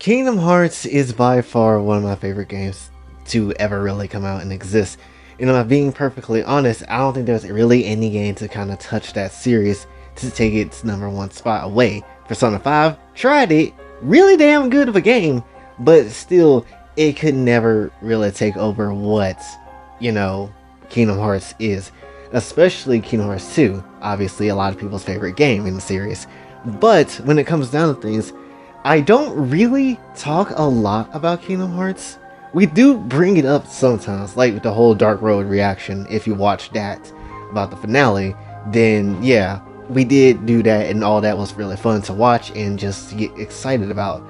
Kingdom Hearts is by far one of my favorite games to ever really come out and exist. And if I'm being perfectly honest, I don't think there's really any game to kind of touch that series to take its number one spot away. Persona 5 tried it, really damn good of a game, but still, it could never really take over what, you know, Kingdom Hearts is. Especially Kingdom Hearts 2, obviously a lot of people's favorite game in the series. But when it comes down to things, I don't really talk a lot about Kingdom Hearts. We do bring it up sometimes, like with the whole Dark Road reaction. If you watch that about the finale, then yeah, we did do that, and all that was really fun to watch and just get excited about.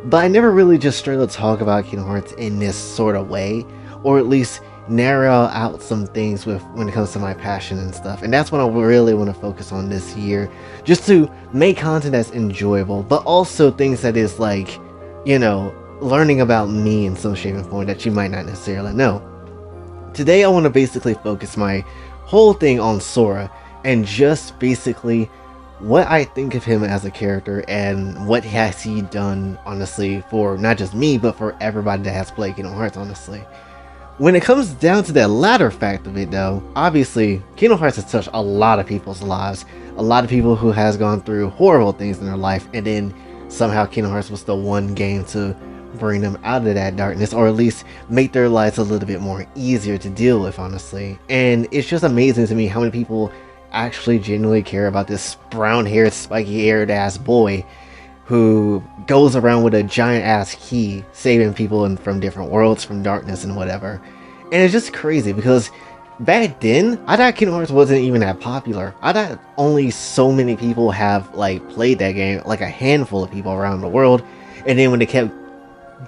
But I never really just straight up talk about Kingdom Hearts in this sort of way, or at least narrow out some things with when it comes to my passion and stuff. And that's what I really want to focus on this year, just to make content that's enjoyable, but also things that is like, you know, learning about me in some shape and form that you might not necessarily know. Today I want to basically focus my whole thing on Sora and just basically what I think of him as a character and what has he done, honestly, for not just me but for everybody that has played Kingdom Hearts, honestly. When it comes down to that latter fact of it though, obviously Kingdom Hearts has touched a lot of people's lives, a lot of people who has gone through horrible things in their life, and then somehow Kingdom Hearts was the one game to bring them out of that darkness, or at least make their lives a little bit more easier to deal with, honestly. And it's just amazing to me how many people actually genuinely care about this brown-haired, spiky-haired ass boy who goes around with a giant ass key saving people from different worlds, from darkness and whatever. And it's just crazy because back then I thought Kingdom Hearts wasn't even that popular. I thought only so many people have like played that game, like a handful of people around the world. And then when they kept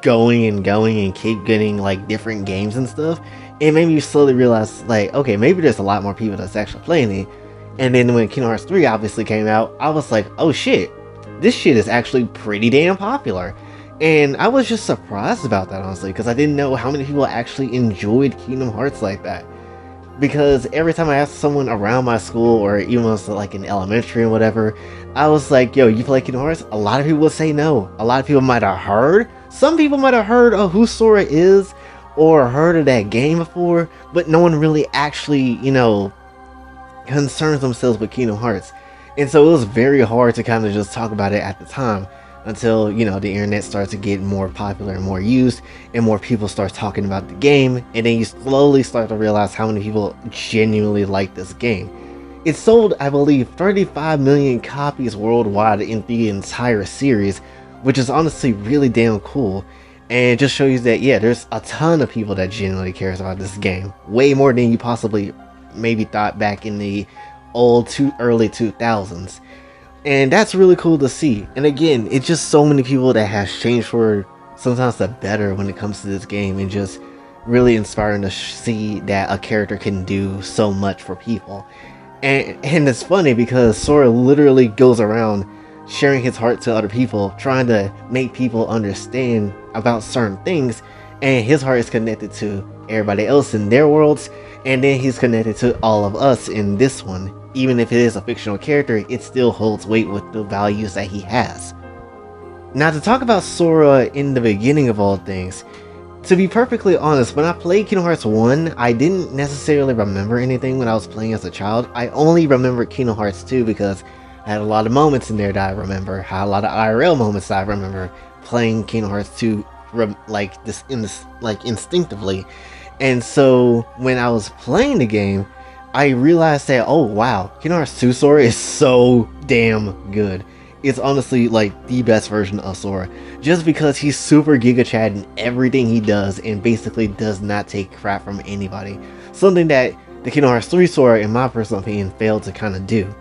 going and keep getting like different games and stuff, it made me slowly realize like, okay, maybe there's a lot more people that's actually playing it. And then when Kingdom Hearts 3 obviously came out, I was like, oh shit, this shit is actually pretty damn popular. And I was just surprised about that, honestly, because I didn't know how many people actually enjoyed Kingdom Hearts like that. Because every time I asked someone around my school, or even was like in elementary and whatever, I was like, yo, you play Kingdom Hearts? A lot of people would say no. A lot of people might have heard. Some people might have heard of who Sora is, or heard of that game before, but no one really actually, you know, concerns themselves with Kingdom Hearts. And so it was very hard to kind of just talk about it at the time, until, you know, the internet starts to get more popular and more used, and more people start talking about the game, and then you slowly start to realize how many people genuinely like this game. It sold, I believe, 35 million copies worldwide in the entire series, which is honestly really damn cool. And it just shows you that, yeah, there's a ton of people that genuinely cares about this game, way more than you possibly maybe thought back in the early 2000s. And that's really cool to see. And again, it's just so many people that has changed for sometimes the better when it comes to this game, and just really inspiring to see that a character can do so much for people. And it's funny because Sora literally goes around sharing his heart to other people, trying to make people understand about certain things, and his heart is connected to everybody else in their worlds, and then he's connected to all of us in this one. Even if it is a fictional character, it still holds weight with the values that he has. Now, to talk about Sora in the beginning of all things, to be perfectly honest, when I played Kingdom Hearts 1, I didn't necessarily remember anything when I was playing as a child. I only remembered Kingdom Hearts 2 because I had a lot of moments in there that I remember, had a lot of IRL moments that I remember playing Kingdom Hearts 2 like instinctively. And so when I was playing the game, I realized that, oh wow, Kingdom Hearts 2 Sora is so damn good. It's honestly like the best version of Sora, just because he's super Giga Chad in everything he does, and basically does not take crap from anybody. Something that the Kingdom Hearts 3 Sora, in my personal opinion, failed to kind of do.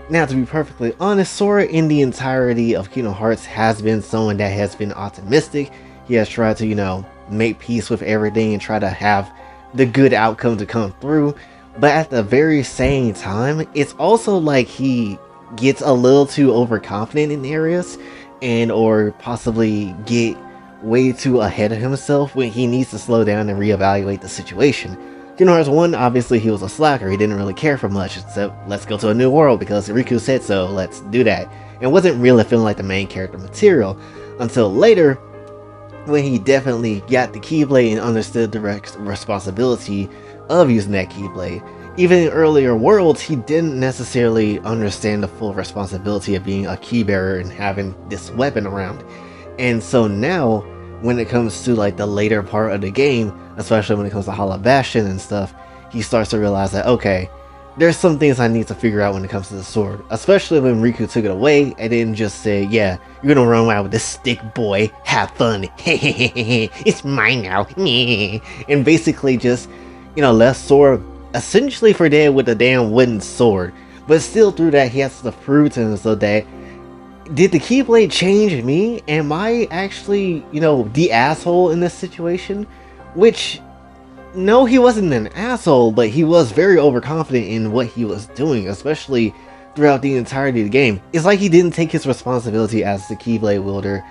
Now, to be perfectly honest, Sora in the entirety of Kingdom Hearts has been someone that has been optimistic. He has tried to, you know, make peace with everything and try to have the good outcome to come through. But at the very same time, it's also like he gets a little too overconfident in areas, and or possibly get way too ahead of himself when he needs to slow down and reevaluate the situation. Kingdom Hearts 1, obviously he was a slacker. He didn't really care for much except let's go to a new world because Riku said so, let's do that. And wasn't really feeling like the main character material until later when he definitely got the Keyblade and understood the responsibility of using that Keyblade. Even in earlier worlds, he didn't necessarily understand the full responsibility of being a key bearer and having this weapon around. And so now, when it comes to like the later part of the game, especially when it comes to Hollow Bastion and stuff, he starts to realize that, okay, there's some things I need to figure out when it comes to the sword. Especially when Riku took it away and didn't just say, yeah, you're gonna run around with this stick, boy, have fun, it's mine now, and basically just, left Sora essentially for dead with a damn wooden sword. But still through that, he has to prove to himself that, did the Keyblade change me? Am I actually, the asshole in this situation? Which, no, he wasn't an asshole, but he was very overconfident in what he was doing, especially throughout the entirety of the game. It's like he didn't take his responsibility as the Keyblade wielder,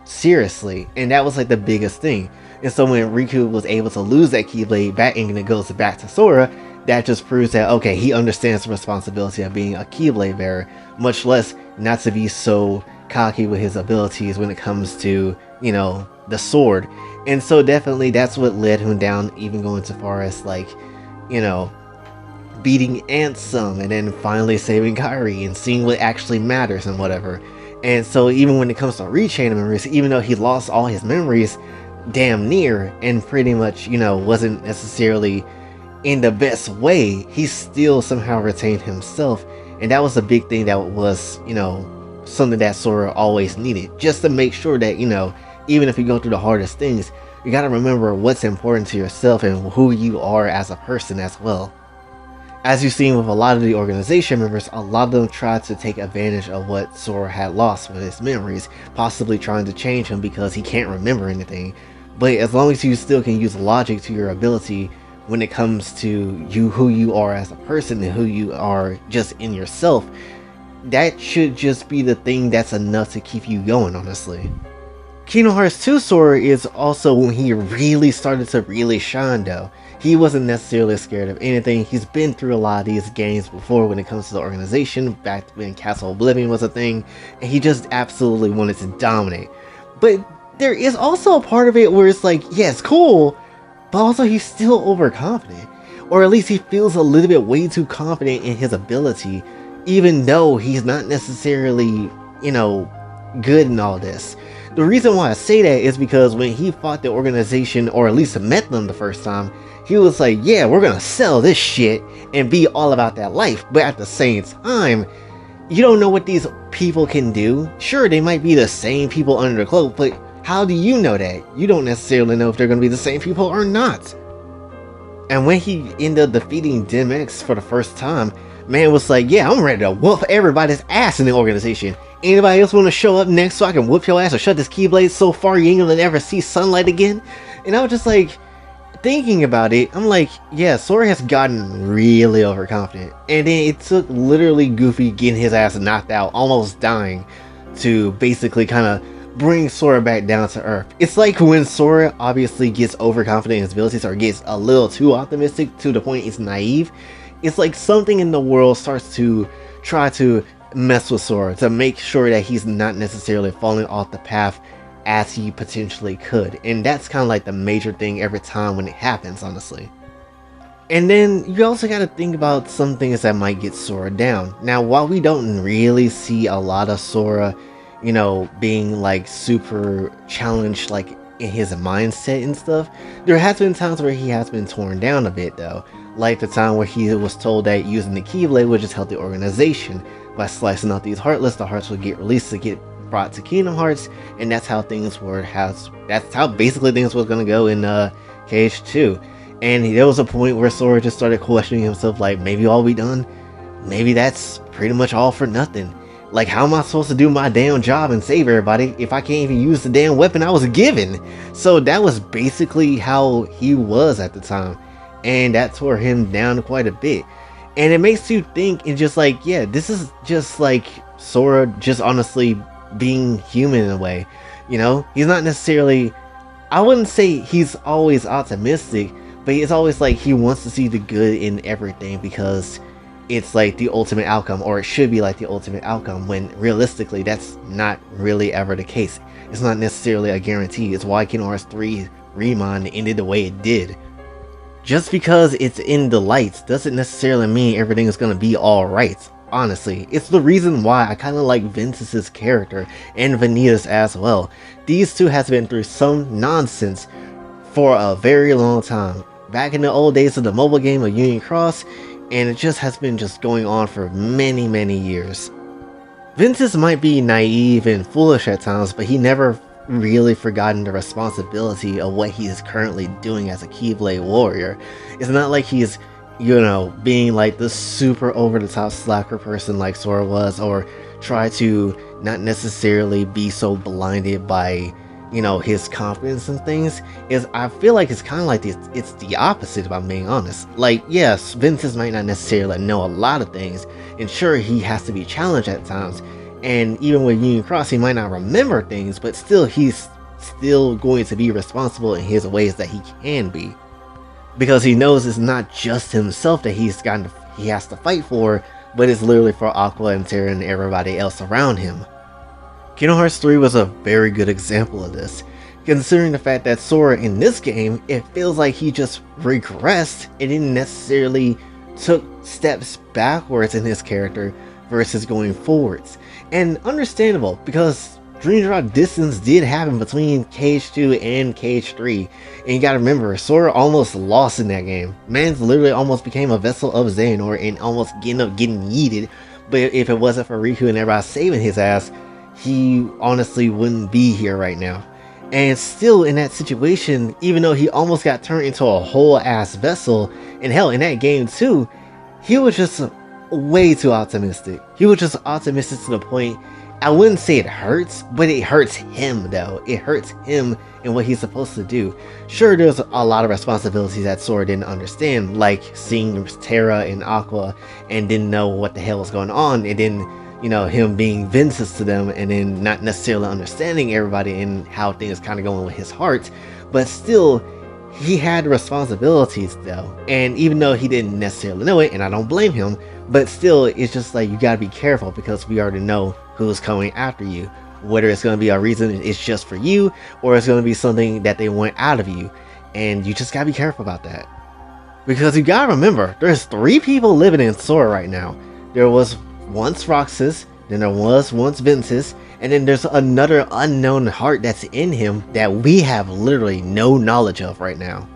seriously. And that was like the biggest thing. And so when Riku was able to lose that Keyblade back and it goes back to Sora, that just proves that, okay, he understands the responsibility of being a Keyblade bearer, much less not to be so cocky with his abilities when it comes to, the sword. And so definitely that's what led him down, even going so far as like, beating Ansem and then finally saving Kairi and seeing what actually matters and whatever. And so even when it comes to rechain of memories, even though he lost all his memories damn near and pretty much, wasn't necessarily in the best way, he still somehow retained himself. And that was a big thing that was, something that Sora always needed, just to make sure that, even if you go through the hardest things, you gotta remember what's important to yourself and who you are as a person as well. As you've seen with a lot of the organization members, a lot of them tried to take advantage of what Sora had lost with his memories, possibly trying to change him because he can't remember anything. But as long as you still can use logic to your ability when it comes to who you are as a person and who you are just in yourself, that should just be the thing that's enough to keep you going, honestly. Kingdom Hearts 2 Sora is also when he really started to really shine though. He wasn't necessarily scared of anything. He's been through a lot of these games before when it comes to the organization, back when Castle Oblivion was a thing, and he just absolutely wanted to dominate. But there is also a part of it where it's like, yeah, it's cool, but also he's still overconfident. Or at least he feels a little bit way too confident in his ability, even though he's not necessarily, good in all this. The reason why I say that is because when he fought the organization, or at least met them the first time, he was like, yeah, we're gonna sell this shit and be all about that life. But at the same time, you don't know what these people can do. Sure, they might be the same people under the cloak, but how do you know that? You don't necessarily know if they're gonna be the same people or not. And when he ended up defeating DMX for the first time, man was like, yeah, I'm ready to whoop everybody's ass in the organization. Anybody else want to show up next so I can whoop your ass or shut this Keyblade so far you ain't gonna ever see sunlight again? And I was just like, thinking about it, I'm like, yeah, Sora has gotten really overconfident. And then it took literally Goofy getting his ass knocked out, almost dying, to basically kind of bring Sora back down to earth. It's like when Sora obviously gets overconfident in his abilities or gets a little too optimistic to the point it's naive. It's like something in the world starts to try to mess with Sora to make sure that he's not necessarily falling off the path as he potentially could. And that's kind of like the major thing every time when it happens, honestly. And then you also got to think about some things that might get Sora down. Now, while we don't really see a lot of Sora, being like super challenged like in his mindset and stuff, there has been times where he has been torn down a bit though. Like the time where he was told that using the Keyblade would just help the organization. By slicing out these heartless, the hearts would get released to get brought to Kingdom Hearts, and that's how things were. That's how basically things was gonna go in KH2. And there was a point where Sora just started questioning himself, like, maybe all we done, maybe that's pretty much all for nothing. Like, how am I supposed to do my damn job and save everybody if I can't even use the damn weapon I was given? So that was basically how he was at the time, and that tore him down quite a bit. And it makes you think, and just like, yeah, this is just like Sora just honestly being human in a way. He's not necessarily, I wouldn't say he's always optimistic, but it's always like he wants to see the good in everything, because it's like the ultimate outcome, or it should be like the ultimate outcome, when realistically that's not really ever the case. It's not necessarily a guarantee. It's why Kingdom Hearts 3 Remon ended the way it did. Just because it's in the lights doesn't necessarily mean everything is going to be alright. Honestly, it's the reason why I kind of like Ventus's character and Vanitas as well. These two has been through some nonsense for a very long time. Back in the old days of the mobile game of Union Cross, and it just has been just going on for many years. Ventus might be naive and foolish at times, but he never really forgotten the responsibility of what he is currently doing as a Keyblade warrior. It's not like he's, you know, being like the super over the top slacker person like Sora was, or try to not necessarily be so blinded by, you know, his confidence and things. Is I feel like it's kind of like it's the opposite, if I'm being honest. Like, yes, Ventus might not necessarily know a lot of things, and sure, he has to be challenged at times, and even with Union Cross he might not remember things, but still he's still going to be responsible in his ways that he can be, because he knows it's not just himself that he has to fight for, but it's literally for Aqua and Terra and everybody else around him. Kingdom Hearts 3 was a very good example of this, considering the fact that Sora in this game, it feels like he just regressed and didn't necessarily took steps backwards in his character versus going forwards. And understandable, because Dream Drop distance did happen between Cage 2 and Cage 3, and you gotta remember, Sora almost lost in that game. Man's literally almost became a vessel of Xehanort and almost ended up getting yeeted, but if it wasn't for Riku and everybody saving his ass, he honestly wouldn't be here right now. And still in that situation, even though he almost got turned into a whole ass vessel, and hell, in that game too, he was just way too optimistic. He was just optimistic to the point, I wouldn't say it hurts, but it hurts him though. It hurts him and what he's supposed to do. Sure, there's a lot of responsibilities that Sora didn't understand, like seeing Terra and Aqua and didn't know what the hell was going on, and then, you know, him being Ventus to them, and then not necessarily understanding everybody and how things kind of going with his heart. But still, he had responsibilities though, and even though he didn't necessarily know it, and I don't blame him, but still, it's just like, you gotta be careful, because we already know who's coming after you. Whether it's going to be a reason it's just for you, or it's going to be something that they want out of you, and you just gotta be careful about that. Because you gotta remember, there's 3 people living in Sora right now. There was once Roxas, then there was once Ventus, and then there's another unknown heart that's in him that we have literally no knowledge of right now.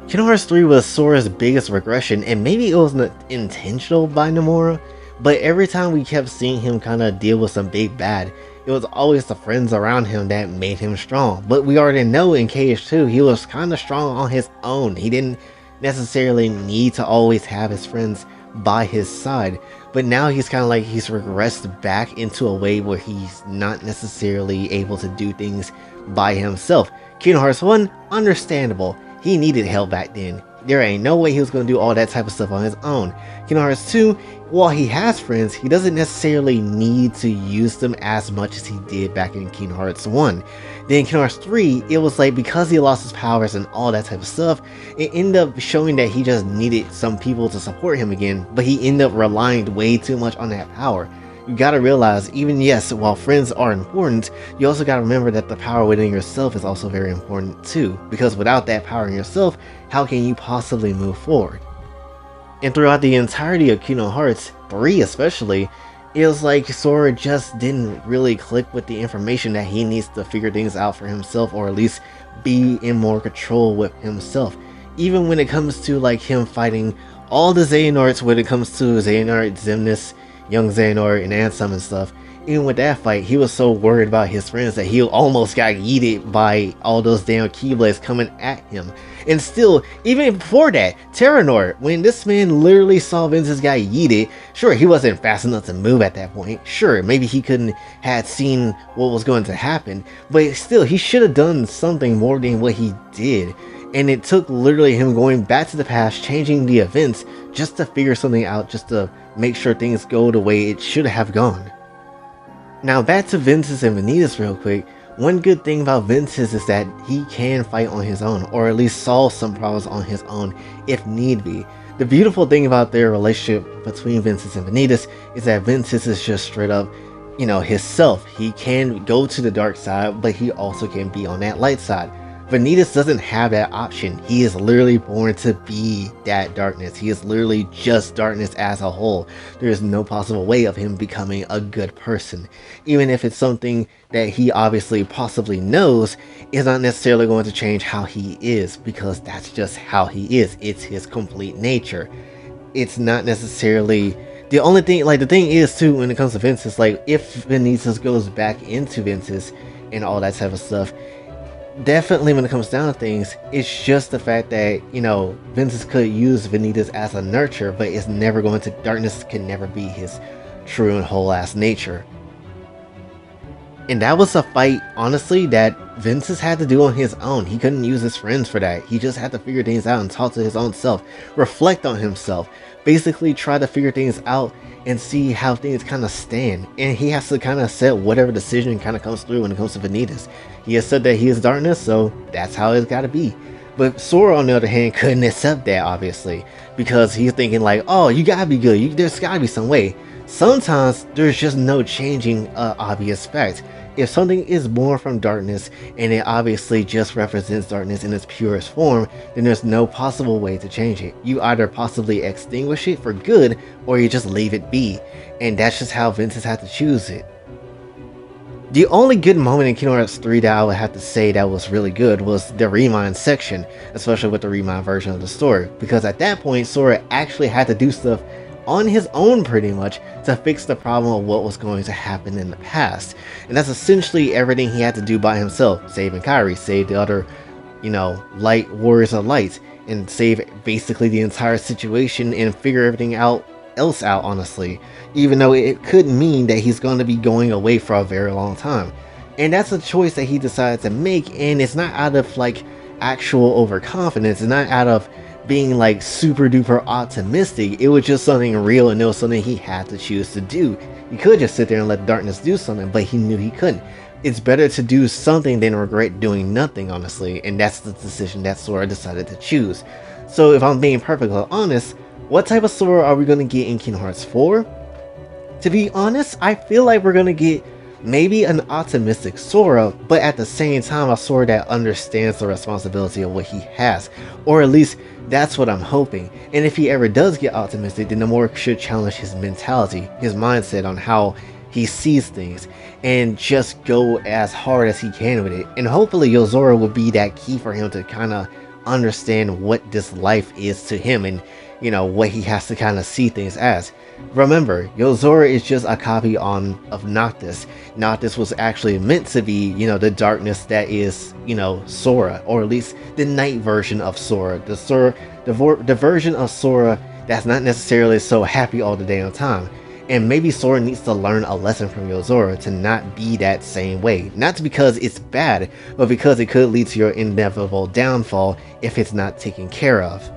Kingdom Hearts 3 was Sora's biggest regression, and maybe it wasn't intentional by Nomura, but every time we kept seeing him kind of deal with some big bad, it was always the friends around him that made him strong. But we already know in KH2 he was kind of strong on his own. He didn't necessarily need to always have his friends by his side, but now he's kind of like he's regressed back into a way where he's not necessarily able to do things by himself. Kingdom Hearts 1, understandable. He needed help back then. There ain't no way he was going to do all that type of stuff on his own. Kingdom Hearts 2, while he has friends, he doesn't necessarily need to use them as much as he did back in Kingdom Hearts 1. Then Kingdom Hearts 3, it was like, because he lost his powers and all that type of stuff, it ended up showing that he just needed some people to support him again, but he ended up relying way too much on that power. You gotta realize, even yes, while friends are important, you also gotta remember that the power within yourself is also very important too, because without that power in yourself, how can you possibly move forward? And throughout the entirety of Kingdom Hearts 3 especially, it was like Sora just didn't really click with the information that he needs to figure things out for himself, or at least be in more control with himself. Even when it comes to like him fighting all the Xehanorts, when it comes to Xehanort, Xemnas, Young Xehanort, and Ansem and stuff, even with that fight, he was so worried about his friends that he almost got yeeted by all those damn Keyblades coming at him. And still, even before that, Terranort, when this man literally saw Ventus got yeeted, sure, he wasn't fast enough to move at that point. Sure, maybe he couldn't had seen what was going to happen, but still, he should have done something more than what he did. And it took literally him going back to the past, changing the events, just to figure something out, just to make sure things go the way it should have gone. Now back to Ventus and Vanitas real quick. One good thing about Ventus is that he can fight on his own, or at least solve some problems on his own if need be. The beautiful thing about their relationship between Ventus and Vanitas is that Ventus is just straight up, his self. He can go to the dark side, but he also can be on that light side. Vanitas doesn't have that option. He is literally born to be that darkness. He is literally just darkness as a whole. There is no possible way of him becoming a good person. Even if it's something that he obviously possibly knows, is not necessarily going to change how he is, because that's just how he is. It's his complete nature. It's not necessarily the only thing. Like, the thing is too, when it comes to Ventus, like, if Vanitas goes back into Ventus and all that type of stuff, definitely when it comes down to things, it's just the fact that, Ventus could use Vanitas as a nurture, but it's never going to, darkness can never be his true and whole ass nature. And that was a fight, honestly, that Ventus had to do on his own. He couldn't use his friends for that. He just had to figure things out and talk to his own self, reflect on himself, basically try to figure things out and see how things kind of stand. And he has to kind of set whatever decision kind of comes through when it comes to Vanitas. He has said that he is darkness, so that's how it's got to be. But Sora, on the other hand, couldn't accept that, obviously, because he's thinking like, oh, you gotta be good. There's gotta be some way. Sometimes there's just no changing obvious fact. If something is born from darkness and it obviously just represents darkness in its purest form, then there's no possible way to change it. You either possibly extinguish it for good, or you just leave it be. And that's just how Ventus had to choose it. The only good moment in Kingdom Hearts 3 that I would have to say that was really good was the Remind section, especially with the Remind version of the story, because at that point Sora actually had to do stuff on his own pretty much to fix the problem of what was going to happen in the past. And that's essentially everything he had to do by himself. Saving Kairi, save the other, light warriors of light, and save basically the entire situation and figure everything else out, honestly. Even though it could mean that he's going to be going away for a very long time. And that's a choice that he decided to make, and it's not out of like actual overconfidence. It's not out of being like super duper optimistic. It was just something real, and it was something he had to choose to do. He could just sit there and let darkness do something, but he knew he couldn't. It's better to do something than regret doing nothing, honestly, and that's the decision that Sora decided to choose. So if I'm being perfectly honest, what type of Sora are we going to get in Kingdom Hearts 4? To be honest, I feel like we're going to get maybe an optimistic Sora, but at the same time a Sora that understands the responsibility of what he has, or at least that's what I'm hoping. And if he ever does get optimistic, then the more should challenge his mentality, his mindset on how he sees things, and just go as hard as he can with it. And hopefully Yozora will be that key for him to kind of understand what this life is to him, and what he has to kind of see things as. Remember, Yozora is just a copy of Noctis. Noctis was actually meant to be, the darkness that is, Sora, or at least the night version of Sora. The version of Sora that's not necessarily so happy all the damn time. And maybe Sora needs to learn a lesson from Yozora to not be that same way. Not because it's bad, but because it could lead to your inevitable downfall if it's not taken care of.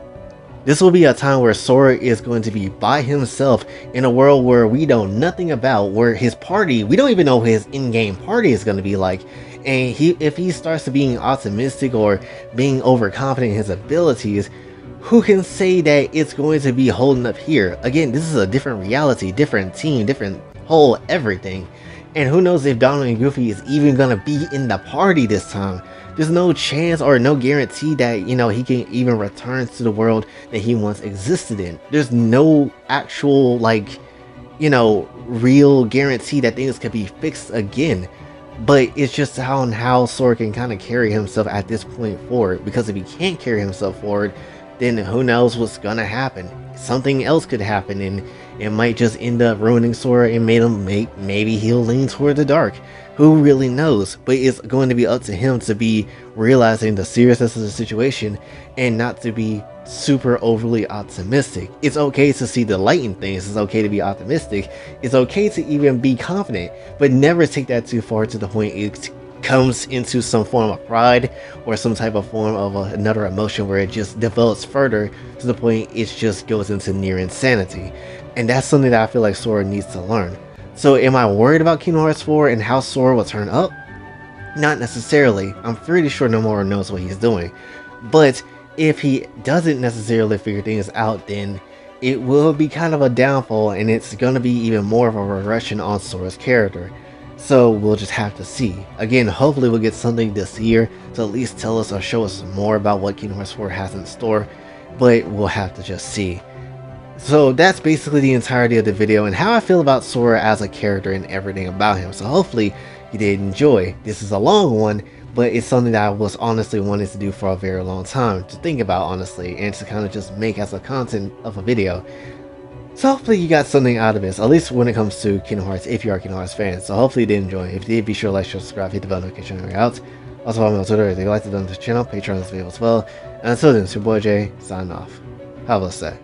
This will be a time where Sora is going to be by himself in a world where we know nothing about, where his party, we don't even know what his in-game party is going to be like. And if he starts to being optimistic or being overconfident in his abilities, who can say that it's going to be holding up here? Again, this is a different reality, different team, different whole everything. And who knows if Donald and Goofy is even going to be in the party this time. There's no chance or no guarantee that, he can even return to the world that he once existed in. There's no actual, real guarantee that things can be fixed again. But it's just how Sora can kind of carry himself at this point forward. Because if he can't carry himself forward, then who knows what's gonna happen. Something else could happen, and it might just end up ruining Sora and maybe he'll lean toward the dark. Who really knows? But it's going to be up to him to be realizing the seriousness of the situation and not to be super overly optimistic. It's okay to see the light in things. It's okay to be optimistic. It's okay to even be confident, but never take that too far to the point it comes into some form of pride or some type of form of another emotion where it just develops further to the point it just goes into near insanity. And that's something that I feel like Sora needs to learn. So am I worried about Kingdom Hearts 4 and how Sora will turn up? Not necessarily. I'm pretty sure Nomura knows what he's doing. But if he doesn't necessarily figure things out, then it will be kind of a downfall, and it's going to be even more of a regression on Sora's character. So we'll just have to see. Again, hopefully we'll get something this year to at least tell us or show us more about what Kingdom Hearts 4 has in store, but we'll have to just see. So that's basically the entirety of the video and how I feel about Sora as a character and everything about him. So hopefully you did enjoy. This is a long one, but it's something that I was honestly wanting to do for a very long time, to think about honestly, and to kind of just make as a content of a video. So hopefully you got something out of this, at least when it comes to Kingdom Hearts, if you are a Kingdom Hearts fan. So hopefully you did enjoy. If you did, be sure to like, share, subscribe, hit the bell notification when you're out. Also follow me on Twitter if you like to donate to the channel, Patreon is available as well. And until then, it's your boy Jay, signing off. Have a blessed day.